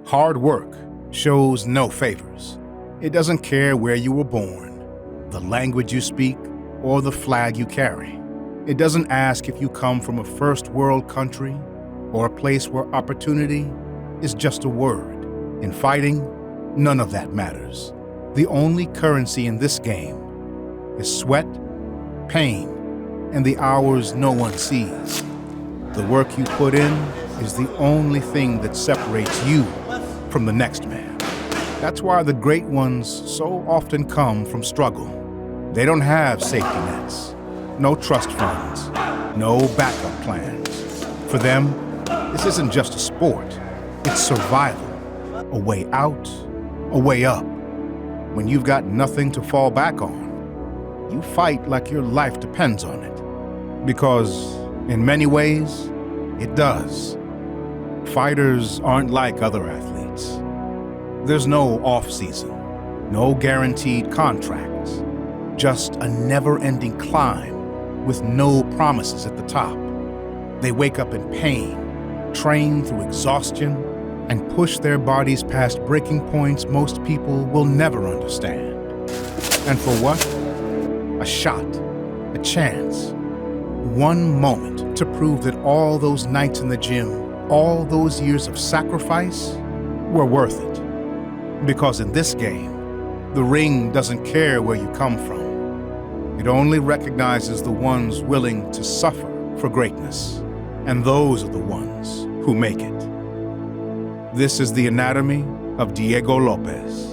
Hard work shows no favors. It doesn't care where you were born, the language you speak, or the flag you carry. It doesn't ask if you come from a first world country or a place where opportunity is just a word. In fighting, none of that matters. The only currency in this game is sweat, pain, and the hours no one sees. The work you put in is the only thing that separates you from the next man. That's why the great ones so often come from struggle. They don't have safety nets, no trust funds, no backup plans. For them, this isn't just a sport, it's survival. A way out, a way up. When you've got nothing to fall back on, you fight like your life depends on it. Because, in many ways, it does. Fighters aren't like other athletes. There's no off-season, no guaranteed contracts, just a never-ending climb with no promises at the top. They wake up in pain, train through exhaustion, and push their bodies past breaking points most people will never understand. And for what? A shot, a chance, one moment to prove that all those nights in the gym, all those years of sacrifice were worth it. Because in this game, the ring doesn't care where you come from. It only recognizes the ones willing to suffer for greatness. And those are the ones who make it. This is the anatomy of Diego Lopes.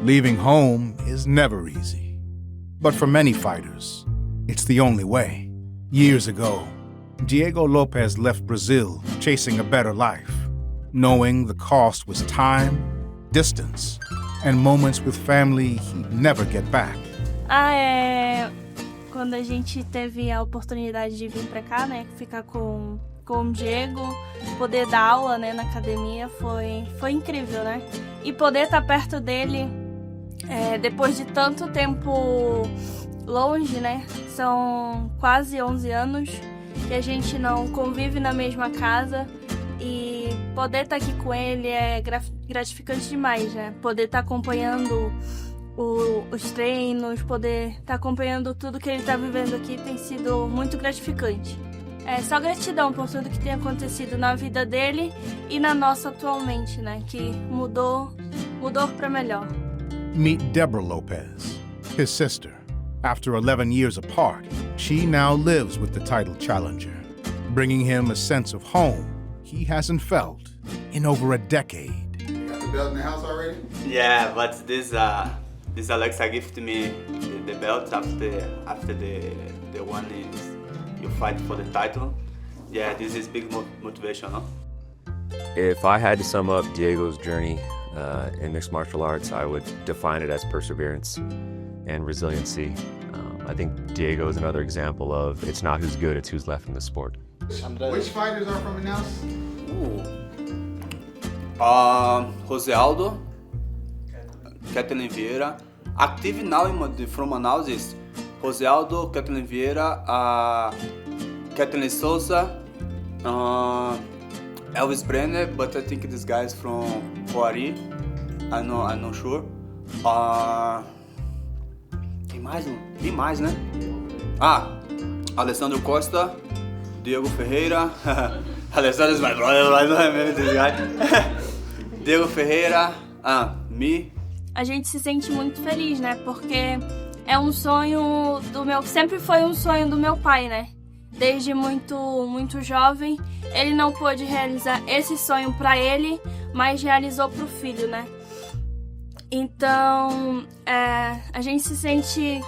Leaving home is never easy. But for many fighters, it's the only way. Years ago, Diego Lopes left Brazil chasing a better life, knowing the cost was time, distance, and moments with family he'd never get back. Quando a gente teve a oportunidade de vir pra cá, né, ficar com o Diego, poder dar aula, né, na academia, foi incrível, né? E poder estar perto dele depois de tanto tempo longe, né? São quase 11 anos que a gente não convive na mesma casa e poder estar aqui com ele é gratificante demais, né? Poder estar acompanhando os treinos, poder estar acompanhando tudo que ele está vivendo aqui tem sido muito gratificante. Só gratidão por tudo que tem acontecido na vida dele e na nossa atualmente, né? Que mudou para melhor. Meet Deborah Lopes, his sister. After 11 years apart, she now lives with the title challenger, bringing him a sense of home he hasn't felt in over a decade. You got the belt in the house already? Yeah, but this Alexa gifted me the belt after the one is you fight for the title. Yeah, this is big motivation, no? If I had to sum up Diego's journey in mixed martial arts, I would define it as perseverance and resiliency. I think Diego is another example of it's not who's good, it's who's left in the sport. Which fighters are from Manaus? Jose Aldo, Kathleen Vieira. Active now from Manaus is Jose Aldo, Kathleen Vieira, Kathleen Souza, Elvis Brenner, but I think this guy is from Coari. I'm not sure. Quem mais? Tem mais, né? Alessandro Costa, Diego Ferreira. Alessandro is my brother, I don't remember this guy. Diego Ferreira, me. A gente se sente muito feliz, né? Porque é um sonho sempre foi um sonho do meu pai, né? Desde muito jovem, ele não pôde realizar esse sonho para ele, mas realizou para o filho, né? Então, a gente se sente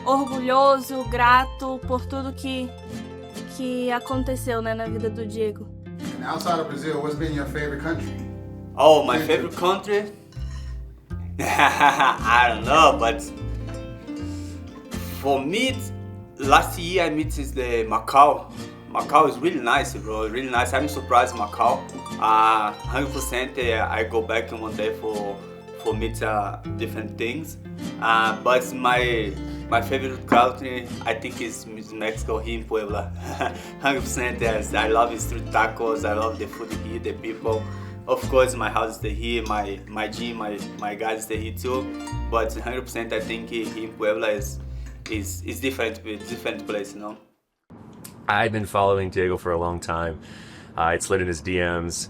orgulhoso, grato por tudo que que aconteceu, né, na vida do Diego. And outside of Brazil, what's been your favorite country? Oh, my favorite country? I don't know, but for me, last year I met is the Macau. Macau is really nice, bro. Really nice. I'm surprised Macau. 100% I go back in one day for meet different things. But my favorite country I think is Mexico here in Puebla. 100% yes. I love street tacos. I love the food here, the people. Of course, my house is here, my gym, my guys stay here too. But 100% I think here in Puebla is different place, you know. I'd been following Diego for a long time. I'd slid in his DMs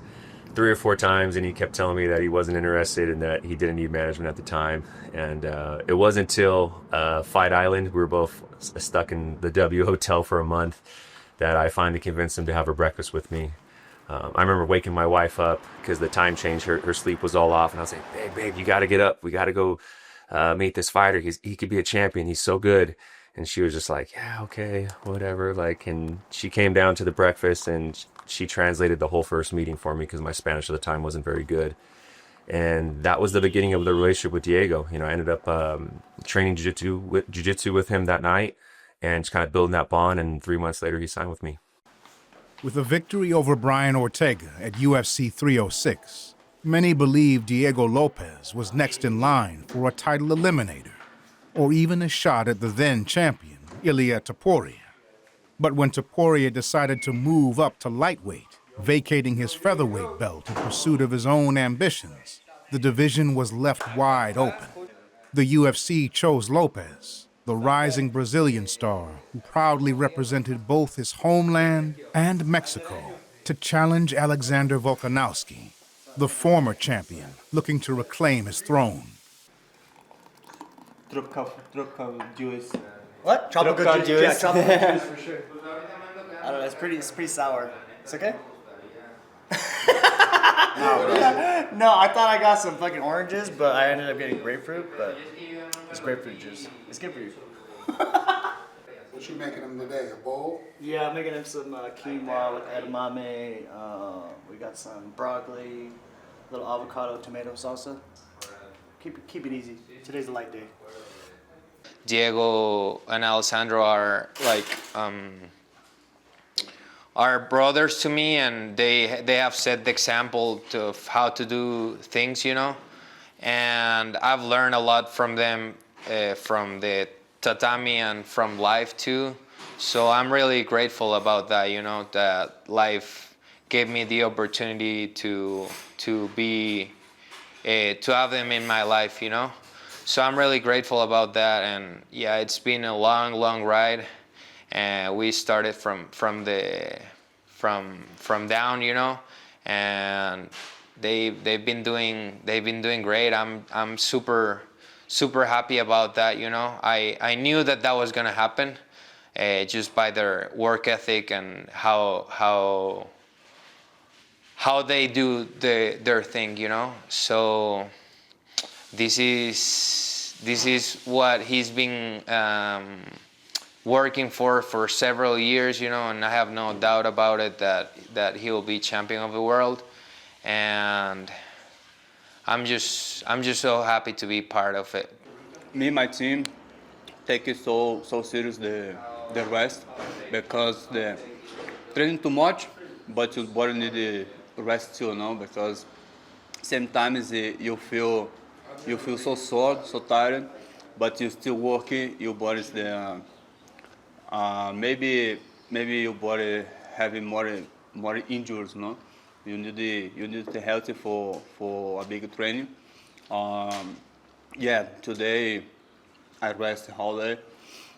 3 or 4 times, and he kept telling me that he wasn't interested and that he didn't need management at the time. And it wasn't until Fight Island, we were both stuck in the W hotel for a month, that I finally convinced him to have a breakfast with me. I remember waking my wife up because the time change, her sleep was all off, and I was like, babe, you got to get up. We got to go meet this fighter. He could be a champion. He's so good. And she was just like, yeah, okay, whatever. Like, and she came down to the breakfast and she translated the whole first meeting for me because my Spanish at the time wasn't very good. And that was the beginning of the relationship with Diego. You know, I ended up training jiu-jitsu with him that night and just kind of building that bond. And 3 months later, he signed with me. With a victory over Brian Ortega at UFC 306, many believe Diego Lopes was next in line for a title eliminator, or even a shot at the then champion, Ilia Topuria. But when Topuria decided to move up to lightweight, vacating his featherweight belt in pursuit of his own ambitions, the division was left wide open. The UFC chose Lopes, the rising Brazilian star who proudly represented both his homeland and Mexico, to challenge Alexander Volkanovski, the former champion looking to reclaim his throne. Tropical juice. What? Tropical Tropical juice. Yeah, juice. tropical juice for sure. I don't know. It's pretty sour. It's okay. No, I thought I got some fucking oranges, but I ended up getting grapefruit. But it's grapefruit juice. It's good for you. What you making them today? A bowl? Yeah, I'm making him some quinoa with edamame. We got some broccoli, little avocado tomato salsa. Keep it easy. Today's a light day. Diego and Alessandro are like are brothers to me, and they have set the example of how to do things, you know. And I've learned a lot from them, from the tatami and from life too. So I'm really grateful about that, you know, that life gave me the opportunity to be to have them in my life, you know. So I'm really grateful about that, and yeah, it's been a long ride, and we started from down, you know, and they've been doing great. I'm super happy about that, you know. I knew that was gonna happen, just by their work ethic and how they do their thing, you know. So this is what he's been working for several years, you know, and I have no doubt about it that he will be champion of the world, and I'm just so happy to be part of it. Me and my team take it so serious the rest, because the training too much, but your body need the rest too, you know, because same time is you feel so sore, so tired, but you still working. Your body is there. Maybe your body having more injuries, no? You need to healthy for a big training. Yeah, today I rest all day.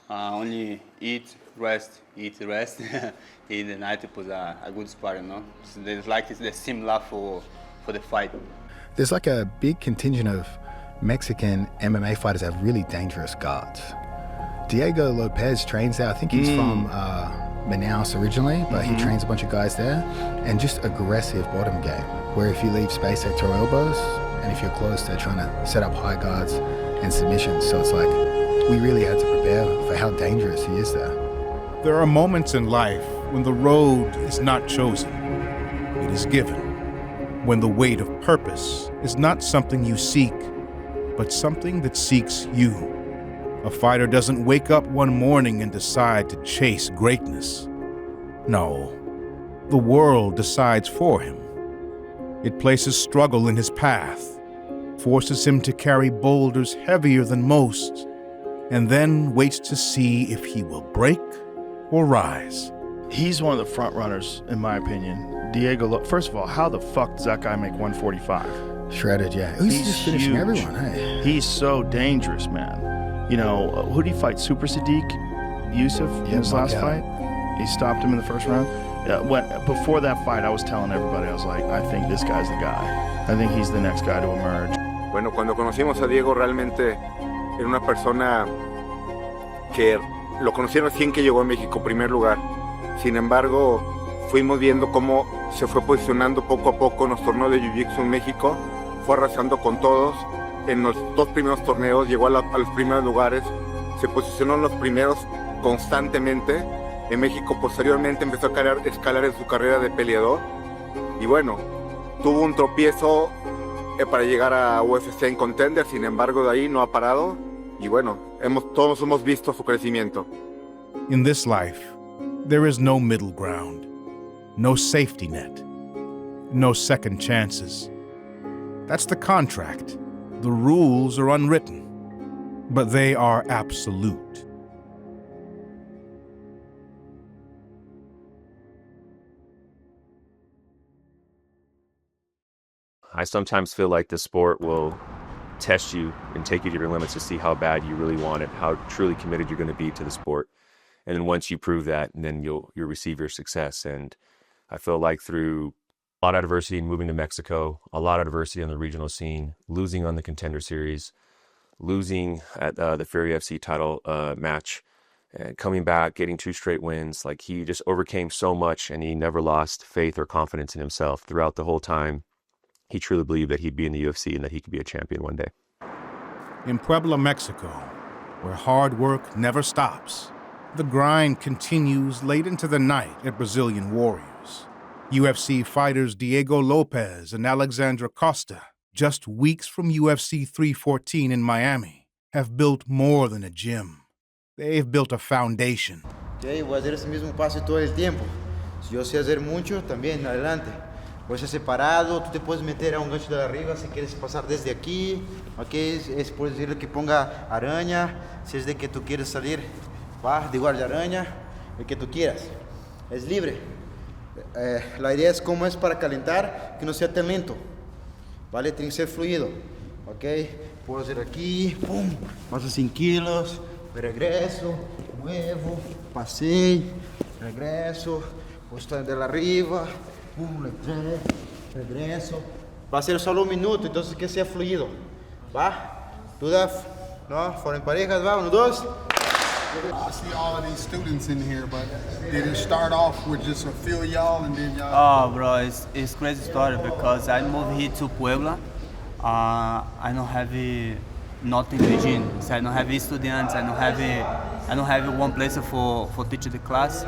Only eat, rest. In the night it was a good sparring, no? So it's like it's the similar for the fight. There's like a big contingent of Mexican MMA fighters that have really dangerous guards. Diego Lopes trains there. I think he's from Manaus originally, but he trains a bunch of guys there. And just aggressive bottom game, where if you leave space, they throw elbows, and if you're close, they're trying to set up high guards and submissions. So it's like we really had to prepare for how dangerous he is there. There are moments in life when the road is not chosen, it is given. When the weight of purpose is not something you seek, but something that seeks you. A fighter doesn't wake up one morning and decide to chase greatness. No, the world decides for him. It places struggle in his path, forces him to carry boulders heavier than most, and then waits to see if he will break or rise. He's one of the front runners, in my opinion. Diego Lopes. First of all, how the fuck does that guy make 145? Shredded, yeah. He's just finishing huge. everyone, hey. He's so dangerous, man. You know, who did he fight? Super Sadiq Yusuf in his last fight? He stopped him in the first round. Before that fight, I was telling everybody, I was like, I think this guy's the guy. I think he's the next guy to emerge. Bueno, cuando conocimos a Diego realmente era una persona que lo conocí recién que llegó a México, primer lugar. Sin embargo, fuimos viendo cómo se fue posicionando poco a poco en los torneos de Jiu-Jitsu en México, fue arrasando con todos. En los dos primeros torneos llegó a los primeros lugares, se posicionó en los primeros constantemente. En México posteriormente empezó a escalar en su carrera de peleador y bueno, tuvo un tropiezo para llegar a UFC en Contender, sin embargo de ahí no ha parado y bueno, todos hemos visto su crecimiento. In this life, there is no middle ground, no safety net, no second chances. That's the contract. The rules are unwritten, but they are absolute. I sometimes feel like the sport will test you and take you to your limits to see how bad you really want it, how truly committed you're going to be to the sport. And then once you prove that, then you'll receive your success. And I feel like through a lot of adversity in moving to Mexico, a lot of adversity on the regional scene, losing on the Contender Series, losing at the Fury FC title match, and coming back, getting 2 straight wins, like he just overcame so much and he never lost faith or confidence in himself throughout the whole time. He truly believed that he'd be in the UFC and that he could be a champion one day. In Puebla, Mexico, where hard work never stops, the grind continues late into the night at Brazilian Warriors. UFC fighters Diego Lopes and Alexander Costa, just weeks from UFC 314 in Miami, have built more than a gym. They've built a foundation. Okay, voy a hacer ese mismo paso todo el tiempo. Si yo sé hacer mucho, también adelante. Voy a ser separado, tú te puedes meter a un gancho de arriba si quieres pasar desde aquí, ok, puedes decirle que ponga araña, si es de que tú quieres salir, va, de guardia araña, el que tú quieras, es libre. La idea es cómo es para calentar, que no sea tan lento, ¿vale? Tiene que ser fluido, ok, puedo hacer aquí, pum, paso 100 kilos, regreso, muevo, pasei, regreso, puedo estar de la arriba, regreso. Va a ser solo 1 minuto, entonces que sea fluido. ¿Va? ¿Duda? ¿No? ¿Fueron parejas? ¿Va? 1, 2. I see all of these students in here, but did it start off with just a few of y'all and then y'all? Oh, bro, it's crazy story because I moved here to Puebla. I don't have nothing to gym. So I don't have students. I don't have one place for teach the class.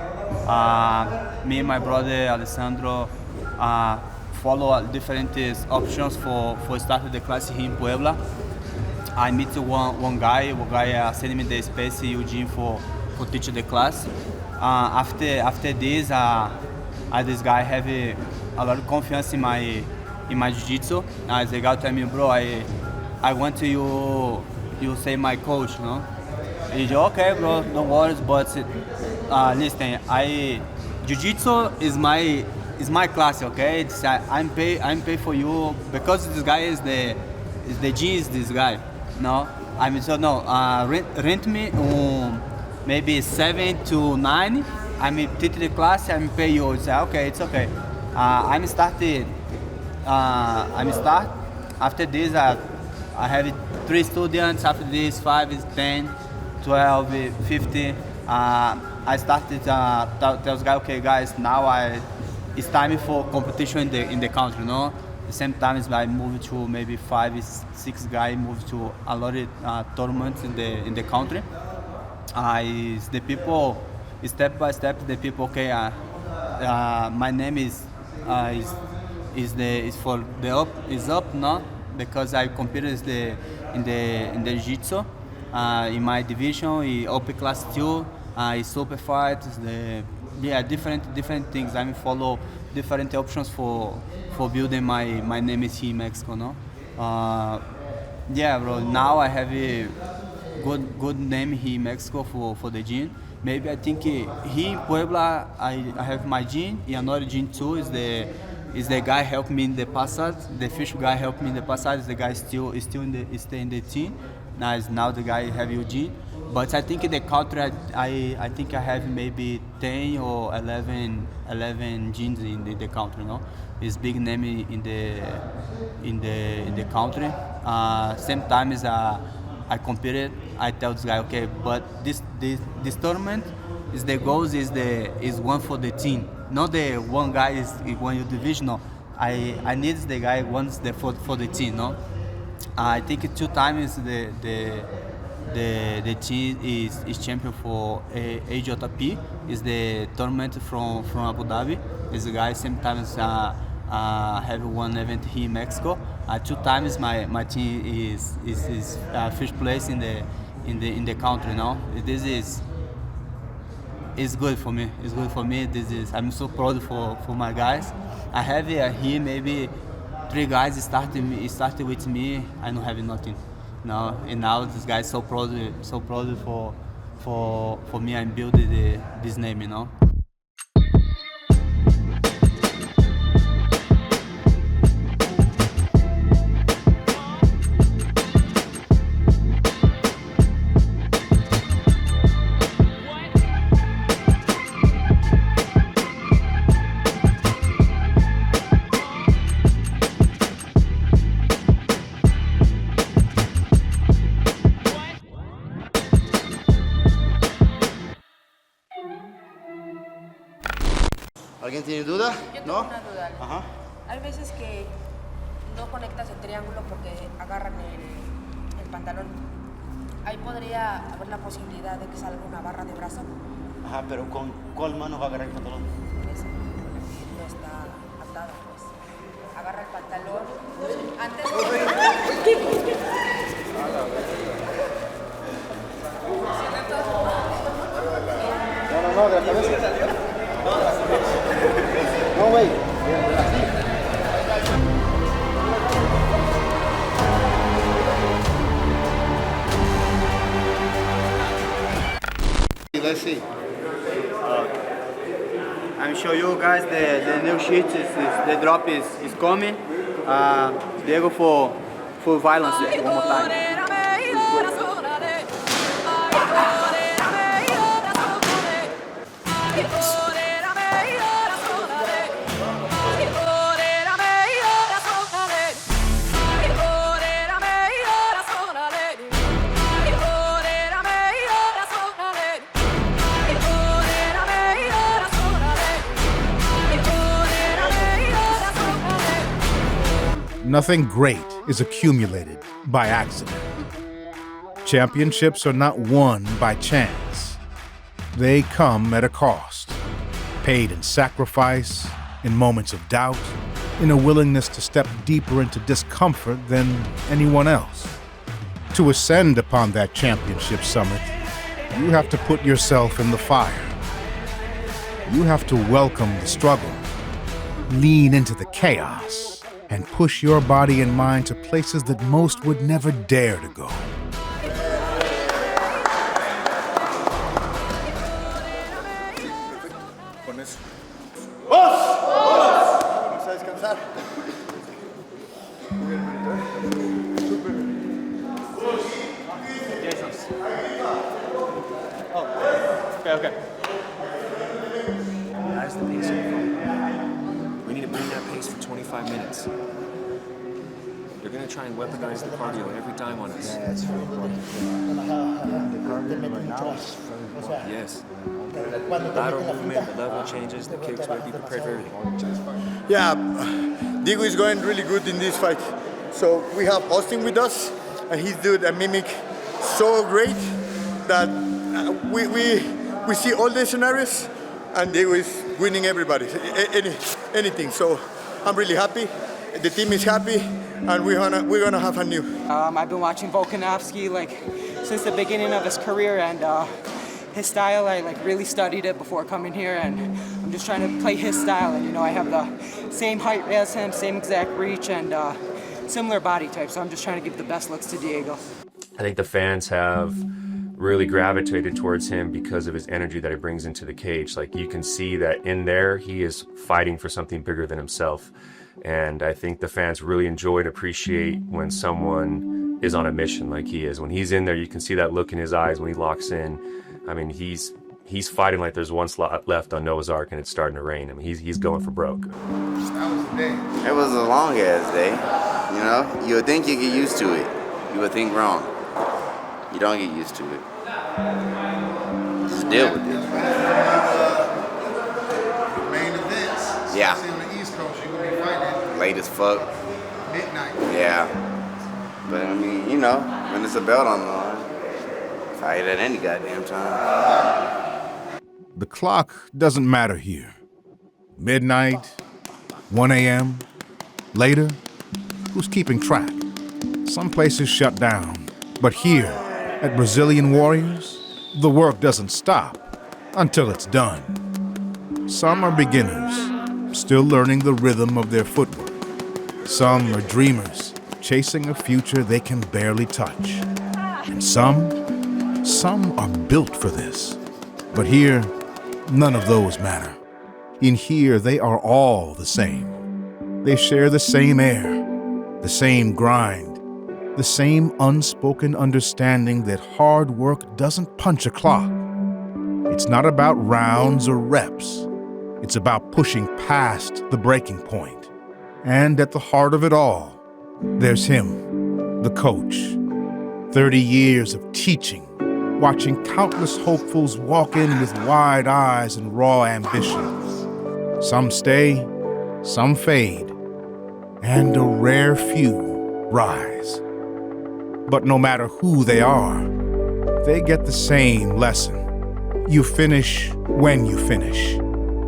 Me and my brother Alessandro follow different options for start the class here in Puebla. I meet one guy send me the space in gym for teach the class. After this, this guy have a lot of confidence in my jiu-jitsu. The guy tell me, bro, I want to you say my coach, no? He said, okay, bro, no worries, but listen, jiu-jitsu is my class, okay? I'm pay for you because this guy is the G is this guy, no? I mean, so no, rent me maybe 7 to 9. I mean, teach the class. I'm pay you. Say, okay, it's okay. I'm start. After this, I have 3 students. After this, 5 is 10, 12, 50. I started tell those guys, okay, guys, now it's time for competition in the country, no? The same time as I moved to maybe 5, 6 guys moved to a lot of tournaments in the country. The people, step by step, the people, okay, my name is for the up, no, because I competed in the jiu-jitsu in my division, in upper class 2, in super fight, different things. I follow different options for building my name is here in Mexico, no. Bro. Now I have a good name here in Mexico for the gym. Maybe I think here in Puebla I have my gym. In another gym too is the guy helped me in the past. The fish guy helped me in the past. Is the guy still in the team. Now the guy have your gym. But I think in the country I think I have maybe 10 or 11 gyms in the country. No, it's big name in the country. Sometimes I competed. I tell this guy, okay, but this tournament is the goals is one for the team, not the one guy is one your divisional. I need the guy once for the team, no. I think 2 times the team is champion for AJP. Is the tournament from Abu Dhabi. Is the guy sometimes have one event here in Mexico. 2 times my team is first place in the country now. This is good for me. It's good for me. I'm so proud for my guys. I have here maybe 3 guys started with me. I don't have nothing. No, and now this guy is so proud for me and build this name, you know. ¿Alguien tiene duda? Yo tengo ¿No? una duda. Ajá. Hay veces que no conectas el triángulo porque agarran el pantalón. Ahí podría haber la posibilidad de que salga una barra de brazo. Ajá, pero ¿con cuál mano va a agarrar el pantalón? Esa, no está atada, pues. Agarra el pantalón. Antes No, de la cabeza. No, güey. Let's see. I'm show you guys the new sheet. The drop is coming. Diego for violence one more time. Nothing great is accumulated by accident. Championships are not won by chance. They come at a cost, paid in sacrifice, in moments of doubt, in a willingness to step deeper into discomfort than anyone else. To ascend upon that championship summit, you have to put yourself in the fire. You have to welcome the struggle, lean into the chaos, and push your body and mind to places that most would never dare to go. Vamos a descansar. Okay. That's the pace. We need to bring that pace for 25 minutes. They're going to try and weaponize the cardio every time on us. Yeah, that's very important. Yes. Lateral movement, the level changes, the kicks, we have to be prepared for everything. Yeah, Diego is going really good in this fight. So we have Austin with us, and he's doing a mimic so great that we see all the scenarios, and Diego is winning everybody, anything. So I'm really happy. The team is happy, and we're gonna have a new. I've been watching Volkanovski since the beginning of his career, and his style, I really studied it before coming here, and I'm just trying to play his style. And I have the same height as him, same exact reach, and similar body type. So I'm just trying to give the best looks to Diego. I think the fans have really gravitated towards him because of his energy that he brings into the cage. Like, you can see that in there, he is fighting for something bigger than himself. And I think the fans really enjoy and appreciate when someone is on a mission like he is. When he's in there, you can see that look in his eyes when he locks in. I mean, he's fighting like there's one slot left on Noah's Ark and it's starting to rain. I mean, he's going for broke. It was a long ass day. You would think you get used to it. You would think wrong. You don't get used to it. Just deal with it. Main events. Yeah. On the East Coast, you're gonna be fighting late as fuck. midnight. Yeah. But I mean, when it's a belt on the line, fight at any goddamn time. The clock doesn't matter here. Midnight, 1 a.m., later, who's keeping track? Some places shut down, but here, at Brazilian Warriors, the work doesn't stop until it's done. Some are beginners, still learning the rhythm of their footwork. Some are dreamers, chasing a future they can barely touch. And some are built for this. But here, none of those matter. In here, they are all the same. They share the same air, the same grind, the same unspoken understanding that hard work doesn't punch a clock. It's not about rounds or reps. It's about pushing past the breaking point. And at the heart of it all, there's him, the coach. 30 years of teaching, watching countless hopefuls walk in with wide eyes and raw ambitions. Some stay, some fade, and a rare few rise. But no matter who they are, they get the same lesson. You finish when you finish.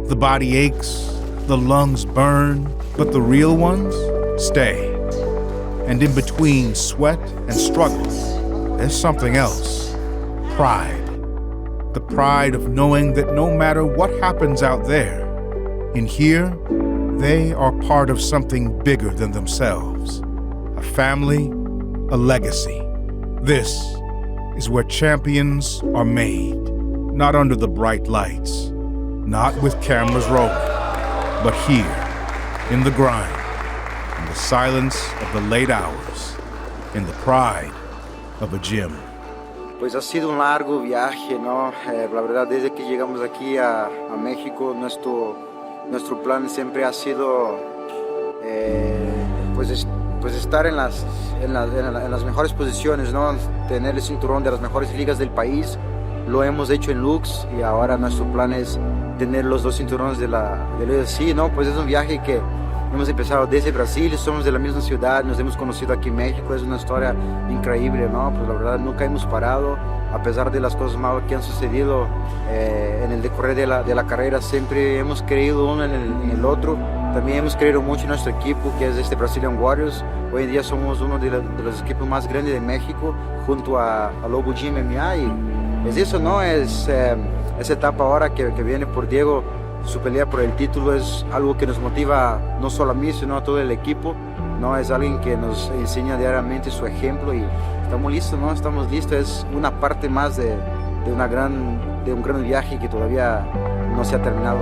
The body aches, the lungs burn, but the real ones stay. And in between sweat and struggle, there's something else. Pride. The pride of knowing that no matter what happens out there, in here, they are part of something bigger than themselves. A family, a legacy. This is where champions are made. Not under the bright lights, not with cameras rolling, but here, in the grind, in the silence of the late hours, in the pride of a gym. Pues ha sido un largo viaje, ¿no? La verdad, desde que llegamos aquí a México, nuestro plan siempre ha sido pues estar en las mejores posiciones, ¿no? Tener el cinturón de las mejores ligas del país. Lo hemos hecho en Lux y ahora nuestro plan es tener los 2 cinturones de la UFC, ¿no? Pues es un viaje que hemos empezado desde Brasil, somos de la misma ciudad, nos hemos conocido aquí en México, es una historia increíble, ¿no? Pues la verdad nunca hemos parado, a pesar de las cosas malas que han sucedido en el decorrer de la carrera, siempre hemos creído uno en el otro. También hemos creído mucho en nuestro equipo, que es este Brazilian Warriors. Hoy en día somos uno de los equipos más grandes de México, junto a Lobo Gym MMA. Y es eso, ¿no? Esa etapa ahora que viene por Diego, su pelea por el título, es algo que nos motiva no solo a mí, sino a todo el equipo, ¿no? Es alguien que nos enseña diariamente su ejemplo y estamos listos, ¿no? Estamos listos. Es una parte más de un gran viaje que todavía no se ha terminado.